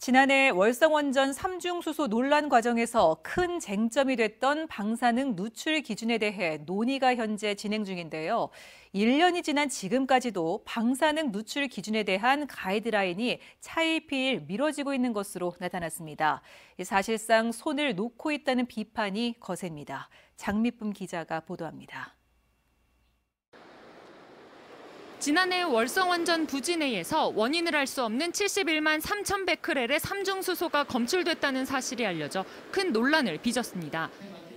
지난해 월성원전 3중 수소 논란 과정에서 큰 쟁점이 됐던 방사능 누출 기준에 대해 논의가 현재 진행 중인데요. 1년이 지난 지금까지도 방사능 누출 기준에 대한 가이드라인이 차일피일 미뤄지고 있는 것으로 나타났습니다. 사실상 손을 놓고 있다는 비판이 거셉니다. 장미쁨 기자가 보도합니다. 지난해 월성원전 부진해에서 원인을 알 수 없는 71만 3천 베크렐의 삼중수소가 검출됐다는 사실이 알려져 큰 논란을 빚었습니다.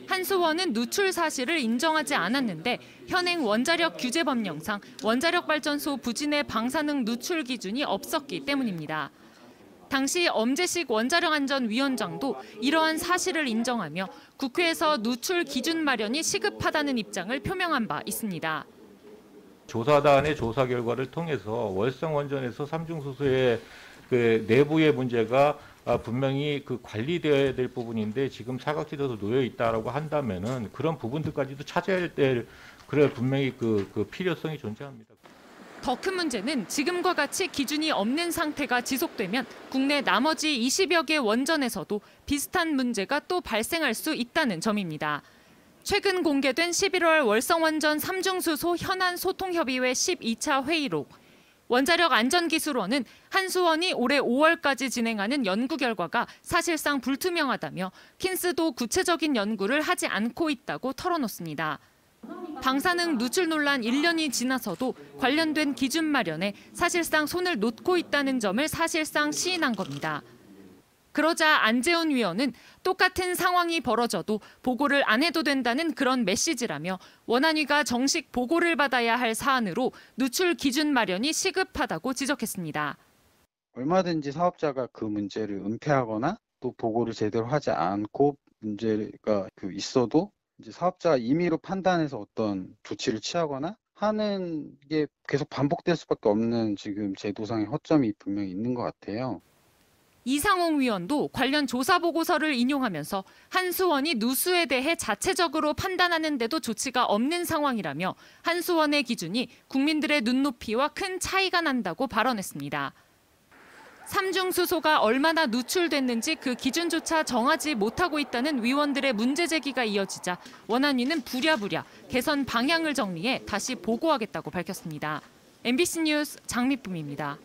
한수원은 누출 사실을 인정하지 않았는데 현행 원자력 규제법령상 원자력 발전소 부진의 방사능 누출 기준이 없었기 때문입니다. 당시 엄재식 원자력안전위원장도 이러한 사실을 인정하며 국회에서 누출 기준 마련이 시급하다는 입장을 표명한 바 있습니다. 조사단의 조사 결과를 통해서 월성원전에서 삼중수소의 내부의 문제가 분명히 관리되어야 될 부분인데 지금 사각지대로 놓여 있다라고 한다면은 그런 부분들까지도 찾아야 될 그래 분명히 그 필요성이 존재합니다. 더 큰 문제는 지금과 같이 기준이 없는 상태가 지속되면 국내 나머지 20여 개 원전에서도 비슷한 문제가 또 발생할 수 있다는 점입니다. 최근 공개된 11월 월성원전 삼중수소 현안 소통협의회 12차 회의록. 원자력 안전기술원은 한수원이 올해 5월까지 진행하는 연구 결과가 사실상 불투명하다며 킨스도 구체적인 연구를 하지 않고 있다고 털어놓습니다. 방사능 누출 논란 1년이 지나서도 관련된 기준 마련에 사실상 손을 놓고 있다는 점을 사실상 시인한 겁니다. 그러자 안재훈 위원은 똑같은 상황이 벌어져도 보고를 안 해도 된다는 그런 메시지라며 원안위가 정식 보고를 받아야 할 사안으로 누출 기준 마련이 시급하다고 지적했습니다. 얼마든지 사업자가 그 문제를 은폐하거나 또 보고를 제대로 하지 않고 문제가 있어도 이제 사업자가 임의로 판단해서 어떤 조치를 취하거나 하는 게 계속 반복될 수밖에 없는 지금 제도상의 허점이 분명히 있는 것 같아요. 이상홍 위원도 관련 조사 보고서를 인용하면서 한수원이 누수에 대해 자체적으로 판단하는 데도 조치가 없는 상황이라며 한수원의 기준이 국민들의 눈높이와 큰 차이가 난다고 발언했습니다. 삼중수소가 얼마나 누출됐는지 그 기준조차 정하지 못하고 있다는 위원들의 문제 제기가 이어지자 원안위는 부랴부랴 개선 방향을 정리해 다시 보고하겠다고 밝혔습니다. MBC 뉴스 장미쁨입니다.